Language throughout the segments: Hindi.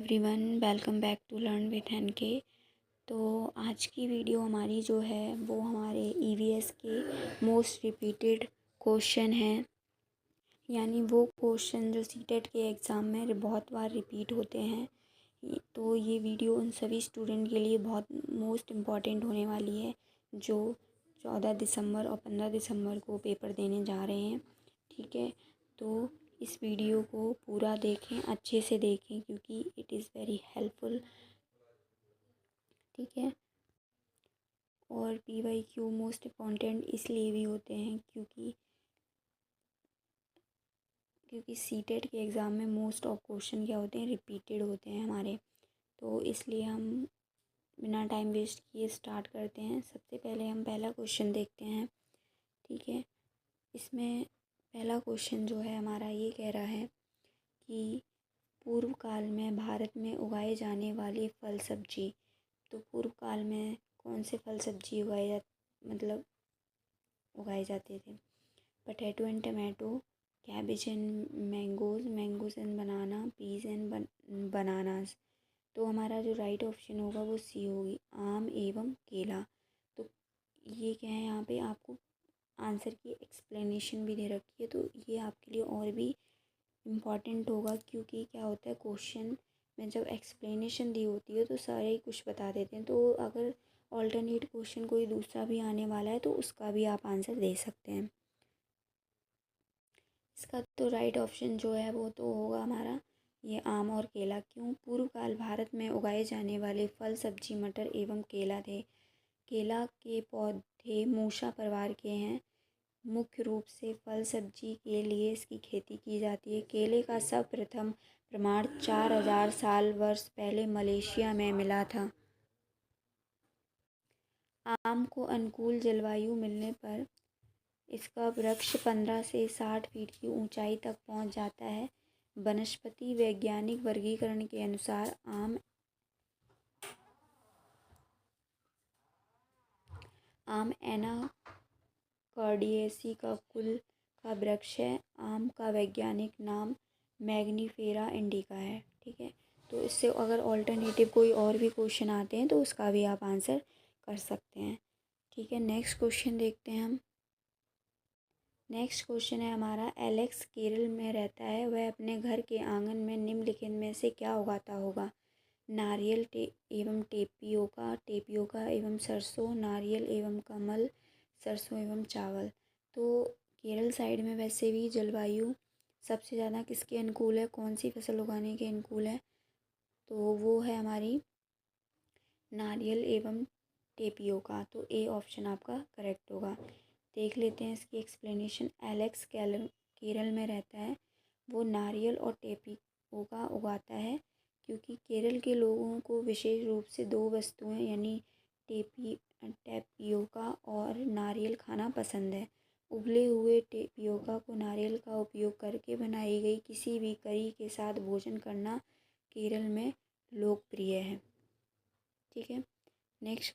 Everyone, welcome back to learn with NK. तो आज की वीडियो हमारी जो है वो हमारे ईवीएस के मोस्ट रिपीटेड क्वेश्चन हैं, यानी वो क्वेश्चन जो सीटेट के एग्ज़ाम में बहुत बार रिपीट होते हैं। तो ये वीडियो उन सभी स्टूडेंट के लिए बहुत मोस्ट इम्पॉर्टेंट होने वाली है जो 14 दिसंबर और 15 दिसंबर को पेपर देने जा रहे हैं। ठीक है, तो इस वीडियो को पूरा देखें, अच्छे से देखें, क्योंकि इट इज़ वेरी हेल्पफुल। ठीक है, और PYQ मोस्ट इम्पॉर्टेंट इसलिए भी होते हैं क्योंकि सीटेट के एग्ज़ाम में मोस्ट ऑफ क्वेश्चन क्या होते हैं, रिपीटेड होते हैं हमारे। तो इसलिए हम बिना टाइम वेस्ट किए स्टार्ट करते हैं। सबसे पहले हम पहला क्वेश्चन देखते हैं। ठीक है, इसमें पहला क्वेश्चन जो है हमारा ये कह रहा है कि पूर्व काल में भारत में उगाए जाने वाले फल सब्जी। तो पूर्व काल में कौन से फल सब्जी उगाए जाते थे? Potato and tomato, cabbage and mangoes and banana, peas and bananas. तो हमारा जो राइट ऑप्शन होगा वो सी होगी, आम एवं केला। तो ये क्या है, यहाँ पे आपको आंसर की एक्सप्लेनेशन भी दे रखी है, तो ये आपके लिए और भी इम्पॉर्टेंट होगा, क्योंकि क्या होता है क्वेश्चन में जब एक्सप्लेनेशन दी होती है तो सारे ही कुछ बता देते हैं। तो अगर ऑल्टरनेट क्वेश्चन कोई दूसरा भी आने वाला है तो उसका भी आप आंसर दे सकते हैं। इसका तो राइट ऑप्शन जो है वो तो होगा हमारा ये आम और केला। क्यों? पूर्व काल भारत में उगाए जाने वाले फल सब्जी मटर एवं केला थे। केला के पौधे मूसा परिवार के हैं। मुख्य रूप से फल सब्जी के लिए इसकी खेती की जाती है। केले का सर्वप्रथम प्रमाण 4000 साल वर्ष पहले मलेशिया में मिला था। आम को अनुकूल जलवायु मिलने पर इसका वृक्ष 15 से 60 फीट की ऊंचाई तक पहुंच जाता है। वनस्पति वैज्ञानिक वर्गीकरण के अनुसार आम एनाकॉर्डियेसी का कुल का वृक्ष है। आम का वैज्ञानिक नाम मैग्नीफेरा इंडिका है। ठीक है, तो इससे अगर ऑल्टरनेटिव कोई और भी क्वेश्चन आते हैं तो उसका भी आप आंसर कर सकते हैं। ठीक है, नेक्स्ट क्वेश्चन देखते हैं हम। नेक्स्ट क्वेश्चन है हमारा, एलेक्स केरल में रहता है, वह अपने घर के आंगन में निम्नलिखित में से क्या उगाता होगा? नारियल एवं टेपियोका एवं सरसों, नारियल एवं कमल, सरसों एवं चावल। तो केरल साइड में वैसे भी जलवायु सबसे ज़्यादा किसके अनुकूल है, कौन सी फसल उगाने के अनुकूल है? तो वो है हमारी नारियल एवं टेपियोका। तो ए ऑप्शन आपका करेक्ट होगा। देख लेते हैं इसकी एक्सप्लेनेशन। एलेक्स केरल में रहता है, वो नारियल और टेपियोका उगाता है क्योंकि केरल के लोगों को विशेष रूप से दो वस्तुएं यानी टेपियोका और नारियल खाना पसंद है। उबले हुए टेपियोका को नारियल का उपयोग करके बनाई गई किसी भी करी के साथ भोजन करना केरल में लोकप्रिय है। ठीक है, नेक्स्ट,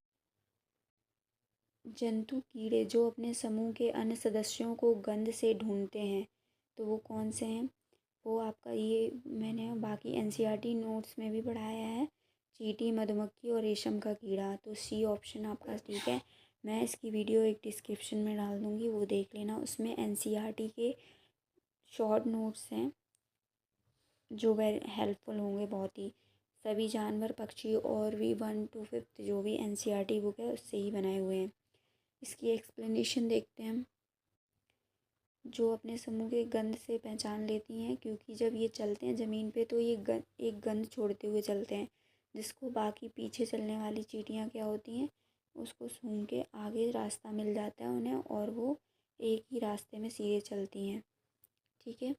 जंतु कीड़े जो अपने समूह के अन्य सदस्यों को गंध से ढूंढते हैं, तो वो कौन से हैं? वो आपका ये मैंने बाकी NCERT नोट्स में भी पढ़ाया है, चींटी, मधुमक्खी और रेशम का कीड़ा। तो सी ऑप्शन आपका ठीक है। मैं इसकी वीडियो एक डिस्क्रिप्शन में डाल दूँगी, वो देख लेना। उसमें NCERT के शॉर्ट नोट्स हैं जो वेरी हेल्पफुल होंगे बहुत ही। सभी जानवर, पक्षी और भी 1 to 5 जो भी NCERT बुक है उससे ही बनाए हुए हैं। इसकी एक्सप्लेनेशन देखते हैं हम। जो अपने समूह के गंध से पहचान लेती हैं, क्योंकि जब ये चलते हैं ज़मीन पे तो ये एक गंध छोड़ते हुए चलते हैं, जिसको बाकी पीछे चलने वाली चींटियाँ क्या होती हैं, उसको सूंघ के आगे रास्ता मिल जाता है उन्हें और वो एक ही रास्ते में सीधे चलती हैं। ठीक है,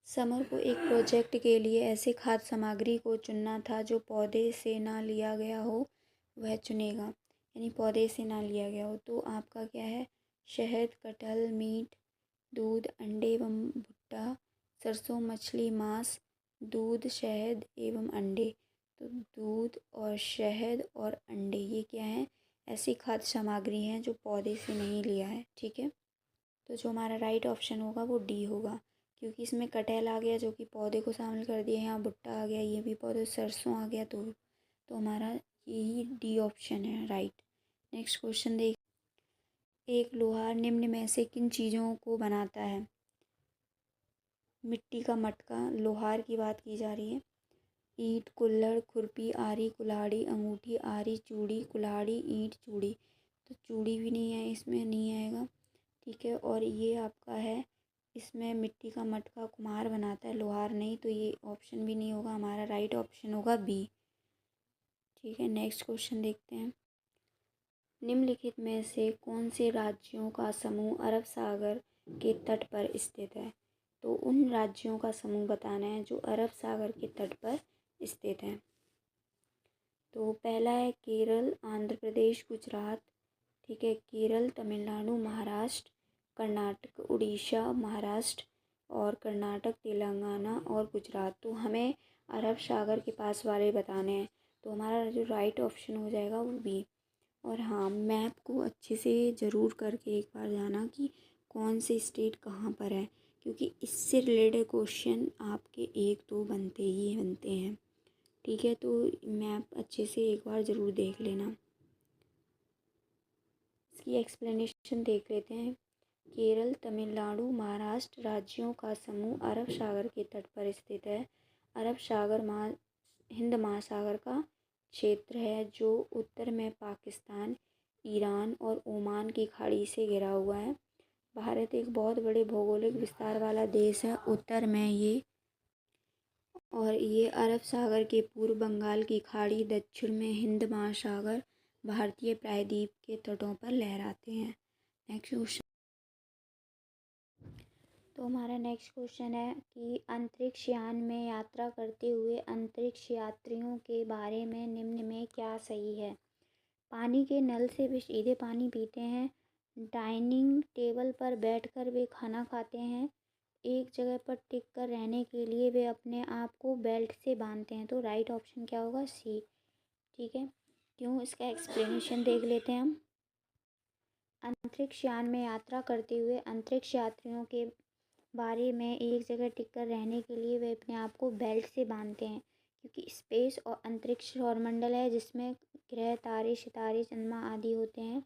समर को एक प्रोजेक्ट के लिए ऐसे खाद्य सामग्री को चुनना था जो पौधे से ना लिया गया हो, वह चुनेगा। यानी पौधे से ना लिया गया हो। तो आपका क्या है? शहद, कटहल, मीट, दूध, अंडे एवं भुट्टा, सरसों, मछली, मांस, दूध, शहद एवं अंडे। तो दूध और शहद और अंडे ये क्या है? ऐसी खाद्य सामग्री हैं जो पौधे से नहीं लिया है। ठीक है, तो जो हमारा राइट ऑप्शन होगा वो डी होगा, क्योंकि इसमें कटहल आ गया जो कि पौधे को शामिल कर दिया, यहाँ भुट्टा आ गया ये भी पौधे, सरसों आ गया, तो हमारा यही डी ऑप्शन है राइट। नेक्स्ट क्वेश्चन देख, एक लोहार निम्न में से किन चीज़ों को बनाता है? मिट्टी का मटका, लोहार की बात की जा रही है। ईंट, कुल्हड़, खुरपी, आरी, कुल्हाड़ी, अंगूठी, आरी, चूड़ी, कुल्हाड़ी, ईंट, चूड़ी। तो चूड़ी भी नहीं है, इसमें नहीं आएगा, ठीक है। और ये आपका है, इसमें मिट्टी का मटका कुम्हार बनाता है, लोहार नहीं, तो ये ऑप्शन भी नहीं होगा, हमारा राइट ऑप्शन होगा बी, ठीक है। नेक्स्ट क्वेश्चन देखते हैं, निम्नलिखित में से कौन से राज्यों का समूह अरब सागर के तट पर स्थित है? तो उन राज्यों का समूह बताना है जो अरब सागर के तट पर स्थित हैं। तो पहला है केरल, आंध्र प्रदेश, गुजरात, ठीक है। केरल, तमिलनाडु, महाराष्ट्र, कर्नाटक, उड़ीसा, महाराष्ट्र और कर्नाटक, तेलंगाना और गुजरात। तो हमें अरब सागर के पास वाले बताने हैं, तो हमारा जो राइट ऑप्शन हो जाएगा वो बी। और हाँ, मैप को अच्छे से ज़रूर करके एक बार जाना कि कौन से स्टेट कहाँ पर है, क्योंकि इससे रिलेटेड क्वेश्चन आपके एक दो बनते ही बनते हैं, ठीक है। तो मैप अच्छे से एक बार ज़रूर देख लेना। इसकी एक्सप्लेनेशन देख लेते हैं। केरल, तमिलनाडु, महाराष्ट्र राज्यों का समूह अरब सागर के तट पर स्थित है। अरब सागर हिंद महासागर का क्षेत्र है जो उत्तर में पाकिस्तान, ईरान और ओमान की खाड़ी से घिरा हुआ है। भारत एक बहुत बड़े भौगोलिक विस्तार वाला देश है, उत्तर में ये, और ये अरब सागर के पूर्व बंगाल की खाड़ी, दक्षिण में हिंद महासागर, भारतीय प्रायद्वीप के तटों पर लहराते हैं। नेक्स्ट क्वेश्चन, तो हमारा नेक्स्ट क्वेश्चन है कि अंतरिक्ष यान में यात्रा करते हुए अंतरिक्ष यात्रियों के बारे में निम्न में क्या सही है? पानी के नल से वे सीधे पानी पीते हैं, डाइनिंग टेबल पर बैठकर वे खाना खाते हैं, एक जगह पर टिक कर रहने के लिए वे अपने आप को बेल्ट से बांधते हैं। तो राइट ऑप्शन क्या होगा? सी, ठीक है। क्यों, इसका एक्सप्लेनेशन देख लेते हैं हम। अंतरिक्ष यान में यात्रा करते हुए अंतरिक्ष यात्रियों के बारे में एक जगह टिककर रहने के लिए वे अपने आप को बेल्ट से बांधते हैं, क्योंकि स्पेस और अंतरिक्ष सौरमंडल है जिसमें ग्रह, तारे, सितारे, चंद्रमा आदि होते हैं,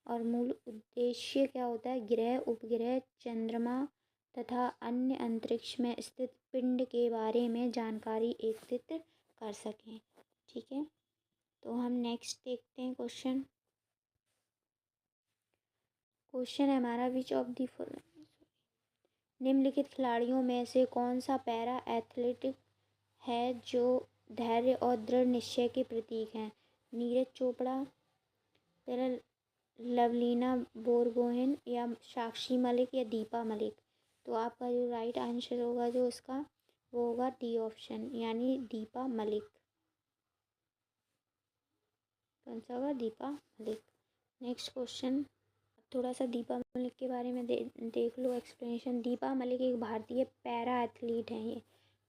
और मूल उद्देश्य क्या होता है? ग्रह, उपग्रह, चंद्रमा तथा अन्य अंतरिक्ष में स्थित पिंड के बारे में जानकारी एकत्रित कर सकें, ठीक है। तो हम नेक्स्ट देखते हैं क्वेश्चन। क्वेश्चन है हमारा, विच ऑफ द निम्नलिखित खिलाड़ियों में से कौन सा पैरा एथलेटिक है जो धैर्य और दृढ़ निश्चय के प्रतीक हैं? नीरज चोपड़ा, पहला लवलीना बोरगोहेन, या साक्षी मलिक, या दीपा मलिक। तो आपका जो राइट आंसर होगा जो इसका, वो होगा डी ऑप्शन, यानी दीपा मलिक। कौन सा होगा? दीपा मलिक। नेक्स्ट क्वेश्चन, थोड़ा सा दीपा मलिक के बारे में देख लो एक्सप्लेनेशन। दीपा मलिक एक भारतीय पैरा एथलीट हैं ये,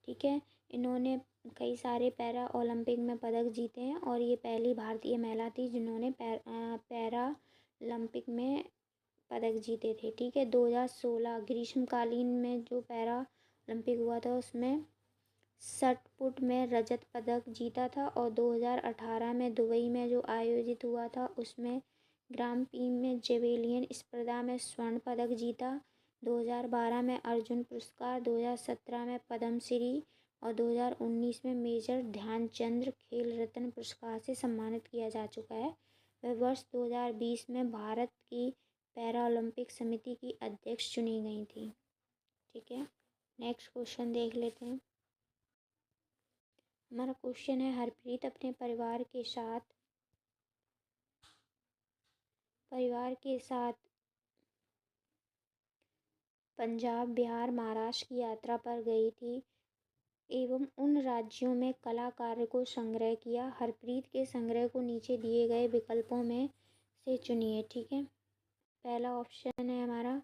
ठीक है। इन्होंने कई सारे पैरा ओलंपिक में पदक जीते हैं, और ये पहली भारतीय महिला थी जिन्होंने पैरा ओलंपिक में पदक जीते थे, ठीक है। 2016 ग्रीष्मकालीन में जो पैरा ओलंपिक हुआ था उसमें शॉट पुट में रजत पदक जीता था, और 2018 में दुबई में जो आयोजित हुआ था उसमें ग्रांड प्री में जेवेलियन स्पर्धा में स्वर्ण पदक जीता। 2012 में अर्जुन पुरस्कार, 2017 में पद्मश्री और 2019 में मेजर ध्यानचंद खेल रत्न पुरस्कार से सम्मानित किया जा चुका है। वह वर्ष 2020 में भारत की पैरा ओलंपिक समिति की अध्यक्ष चुनी गई थी, ठीक है। नेक्स्ट क्वेश्चन देख लेते हैं। हमारा क्वेश्चन है, हरप्रीत अपने परिवार के साथ पंजाब, बिहार, महाराष्ट्र की यात्रा पर गई थी एवं उन राज्यों में कला कार्य को संग्रह किया। हरप्रीत के संग्रह को नीचे दिए गए विकल्पों में से चुनिए, ठीक है। पहला ऑप्शन है हमारा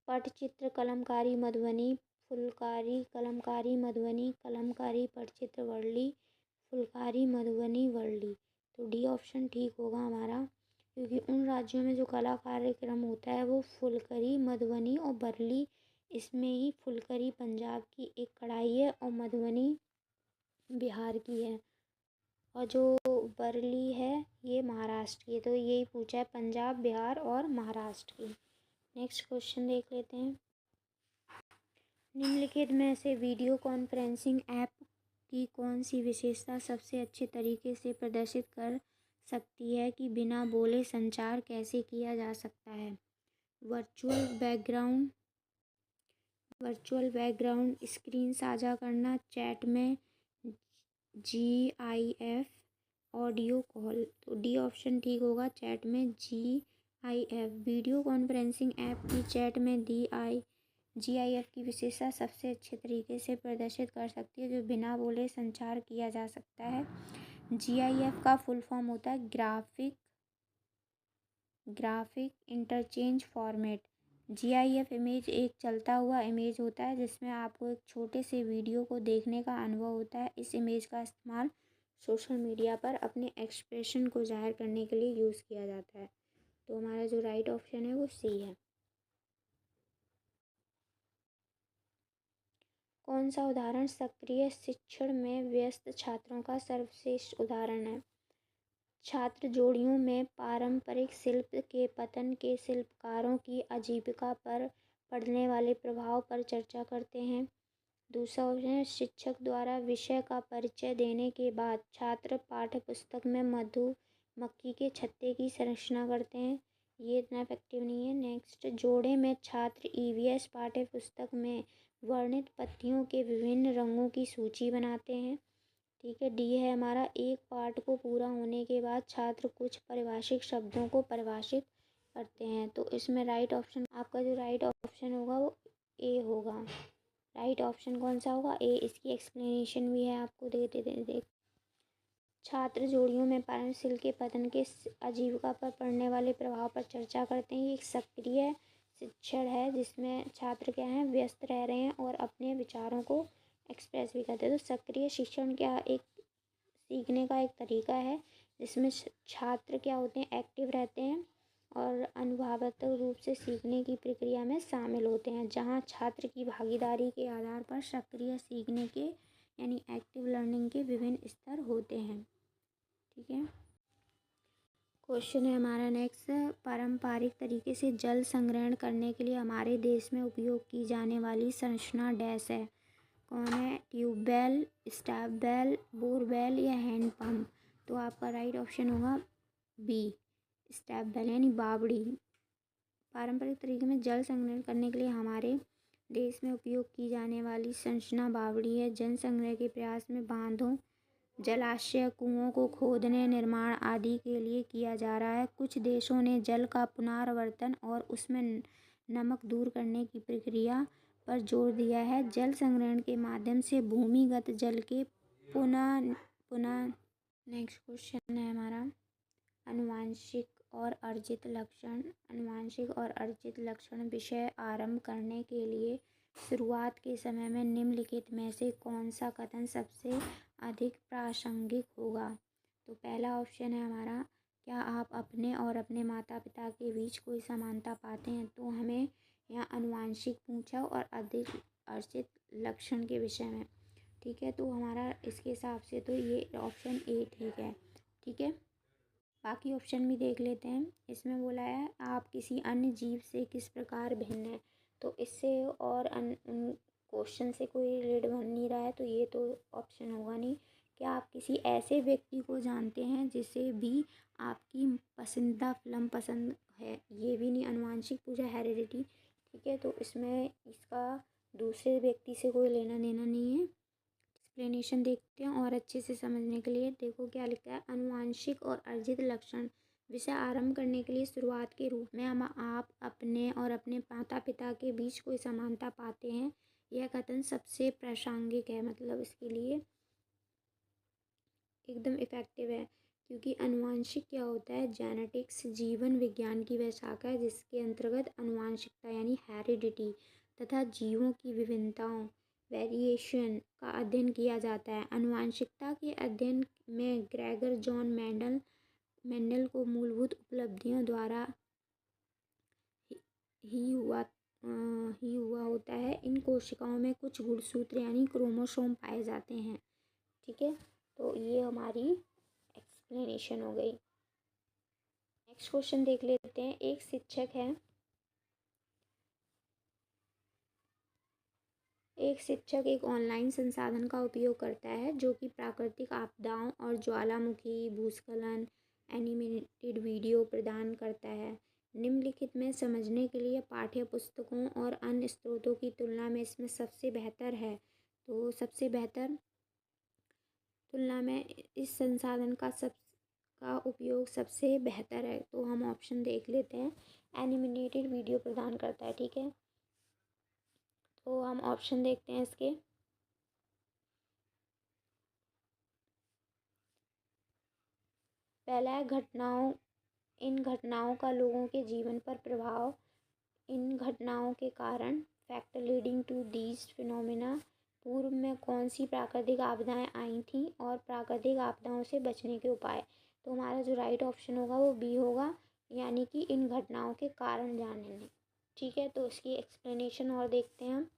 पटचित्र कलमकारी मधुबनी, फुलकारी कलमकारी मधुबनी, कलमकारी पटचित्र वर्ली, फुलकारी मधुबनी वर्ली। तो डी ऑप्शन ठीक होगा हमारा, क्योंकि उन राज्यों में जो कला कार्यक्रम होता है वो फुलकरी, मधुबनी और वर्ली इसमें ही फुलकरी पंजाब की एक कढ़ाई है और मधुबनी बिहार की है, और जो बरली है ये महाराष्ट्र की है। तो यही पूछा है पंजाब, बिहार और महाराष्ट्र की। नेक्स्ट क्वेश्चन देख लेते हैं। निम्नलिखित में से वीडियो कॉन्फ्रेंसिंग ऐप की कौन सी विशेषता सबसे अच्छे तरीके से प्रदर्शित कर सकती है कि बिना बोले संचार कैसे किया जा सकता है? वर्चुअल बैकग्राउंड स्क्रीन साझा करना, चैट में GIF, ऑडियो कॉल। तो डी ऑप्शन ठीक होगा, चैट में GIF। वीडियो कॉन्फ्रेंसिंग ऐप की चैट में GIF की विशेषता सबसे अच्छे तरीके से प्रदर्शित कर सकती है जो बिना बोले संचार किया जा सकता है। GIF का फुल फॉर्म होता है graphic interchange format. GIF image एक चलता हुआ इमेज होता है जिसमें आपको एक छोटे से वीडियो को देखने का अनुभव होता है। इस इमेज का इस्तेमाल सोशल मीडिया पर अपने एक्सप्रेशन को जाहिर करने के लिए यूज़ किया जाता है। तो हमारा जो राइट ऑप्शन है वो सी है। कौन सा उदाहरण सक्रिय शिक्षण में व्यस्त छात्रों का सर्वश्रेष्ठ उदाहरण है? छात्र जोड़ियों में पारंपरिक शिल्प के पतन के शिल्पकारों की आजीविका पर पड़ने वाले प्रभाव पर चर्चा करते हैं। दूसरा ऑप्शन है शिक्षक द्वारा विषय का परिचय देने के बाद छात्र पाठ्यपुस्तक में मधुमक्खी के छत्ते की संरचना करते हैं। ये इतना इफेक्टिव नहीं है। नेक्स्ट, जोड़े में छात्र EVS पाठ्यपुस्तक में वर्णित पत्तियों के विभिन्न रंगों की सूची बनाते हैं। ठीक है, डी है हमारा, एक पाठ को पूरा होने के बाद छात्र कुछ परिभाषित शब्दों को परिभाषित करते हैं। तो इसमें राइट ऑप्शन, आपका जो राइट ऑप्शन होगा वो ए होगा। राइट ऑप्शन कौन सा होगा? ए। इसकी एक्सप्लेनेशन भी है, आपको देख छात्र जोड़ियों में पारंपरिक शिल्प के पतन के आजीविका पर पड़ने वाले प्रभाव पर चर्चा करते हैं। ये एक सक्रिय शिक्षण है जिसमें छात्र क्या हैं, व्यस्त रह रहे हैं और अपने विचारों को एक्सप्रेस भी करते हैं। तो सक्रिय शिक्षण क्या, एक सीखने का एक तरीका है जिसमें छात्र क्या होते हैं, एक्टिव रहते हैं और अनुभवात्मक रूप से सीखने की प्रक्रिया में शामिल होते हैं, जहां छात्र की भागीदारी के आधार पर सक्रिय सीखने के यानी एक्टिव लर्निंग के विभिन्न स्तर होते हैं। ठीक है, क्वेश्चन है हमारा नेक्स्ट, पारंपरिक तरीके से जल संग्रहण करने के लिए हमारे देश में उपयोग की जाने वाली संरचना डैश है? कौन है? ट्यूबवेल, स्टॉपवेल, बोरवेल या हैंड पंप? तो आपका राइट ऑप्शन होगा बी, स्टॉपवेल यानी बावड़ी। पारंपरिक तरीके में जल संग्रहण करने के लिए हमारे देश में उपयोग की जाने वाली संरचना बावड़ी है। जल संग्रह के प्रयास में बांधों, जलाशय, कुओं को खोदने, निर्माण आदि के लिए किया जा रहा है। कुछ देशों ने जल का पुनर्वर्तन और उसमें नमक दूर करने की प्रक्रिया पर जोर दिया है। जल संग्रहण के माध्यम से भूमिगत जल के पुनः नेक्स्ट क्वेश्चन है हमारा, आनुवंशिक और अर्जित लक्षण विषय आरंभ करने के लिए शुरुआत के समय में निम्नलिखित में से कौन सा कथन सबसे अधिक प्रासंगिक होगा? तो पहला ऑप्शन है हमारा, क्या आप अपने और अपने माता पिता के बीच कोई समानता पाते हैं? तो हमें यहाँ आनुवंशिक पूछा और अधिक अर्जित लक्षण के विषय में। ठीक है, तो हमारा इसके हिसाब से तो ये ऑप्शन ए ठीक है। ठीक है, बाकी ऑप्शन भी देख लेते हैं। इसमें बोला है आप किसी अन्य जीव से किस प्रकार भिन्न है? तो इससे और क्वेश्चन से कोई रिलेट बन नहीं रहा है, तो ये तो ऑप्शन होगा नहीं। क्या आप किसी ऐसे व्यक्ति को जानते हैं जिसे भी आपकी पसंदीदा फिल्म पसंद है? ये भी नहीं, आनुवंशिक पूछा, हेरिडिटी। ठीक है, तो इसमें इसका दूसरे व्यक्ति से कोई लेना देना नहीं है। एक्सप्लेनेशन देखते हैं और अच्छे से समझने के लिए। देखो क्या लिखा है, आनुवंशिक और अर्जित लक्षण विषय आरंभ करने के लिए शुरुआत के रूप में हम आप अपने और अपने माता पिता के बीच कोई समानता पाते हैं। यह कथन सबसे प्रासंगिक है, मतलब इसके लिए एकदम इफेक्टिव है, क्योंकि आनुवंशिक क्या होता है, जेनेटिक्स जीवन विज्ञान की वह शाखा है जिसके अंतर्गत आनुवंशिकता यानी हेरिडिटी तथा जीवों की विभिन्नताओं वेरिएशन का अध्ययन किया जाता है। आनुवंशिकता के अध्ययन में ग्रेगर जॉन मेंडल को मूलभूत उपलब्धियों द्वारा ही हुआ ही हुआ होता है। इन कोशिकाओं में कुछ गुणसूत्र यानी क्रोमोसोम पाए जाते हैं। ठीक है, तो ये हमारी एक्सप्लेनेशन हो गई। नेक्स्ट क्वेश्चन देख लेते हैं। एक शिक्षक एक ऑनलाइन संसाधन का उपयोग करता है जो कि प्राकृतिक आपदाओं और ज्वालामुखी, भूस्खलन, एनिमेटेड वीडियो प्रदान करता है। निम्नलिखित में समझने के लिए पाठ्य पुस्तकों और अन्य स्रोतों की तुलना में इसमें सबसे बेहतर है। तो सबसे बेहतर तुलना में इस संसाधन का उपयोग सबसे बेहतर है। तो हम ऑप्शन देख लेते हैं। एनिमेटेड वीडियो प्रदान करता है। ठीक है, तो हम ऑप्शन देखते हैं इसके। पहला है इन घटनाओं का लोगों के जीवन पर प्रभाव। इन घटनाओं के कारण factor leading to these phenomena. पूर्व में कौन सी प्राकृतिक आपदाएं आई थीं और प्राकृतिक आपदाओं से बचने के उपाय। तो हमारा जो राइट ऑप्शन होगा वो बी होगा, यानी कि इन घटनाओं के कारण जानने। ठीक है, तो इसकी एक्सप्लेनेशन और देखते हैं हम।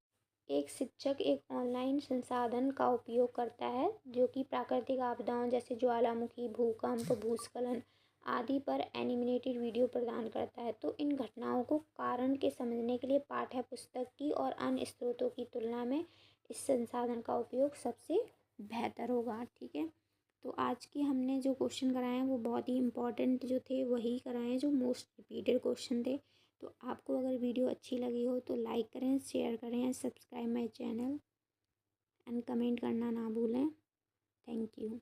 एक शिक्षक एक ऑनलाइन संसाधन का उपयोग करता है जो कि प्राकृतिक आपदाओं जैसे ज्वालामुखी, भूकंप, भूस्खलन आदि पर एनिमेटेड वीडियो प्रदान करता है। तो इन घटनाओं को कारण के समझने के लिए पाठ्य पुस्तक की और अन्य स्रोतों की तुलना में इस संसाधन का उपयोग सबसे बेहतर होगा। ठीक है, तो आज की हमने जो क्वेश्चन कराए हैं वो बहुत ही इम्पोर्टेंट जो थे वही कराए हैं, जो मोस्ट रिपीटेड क्वेश्चन थे। तो आपको अगर वीडियो अच्छी लगी हो तो लाइक करें, शेयर करें, subscribe my channel and comment करना ना भूलें। Thank you.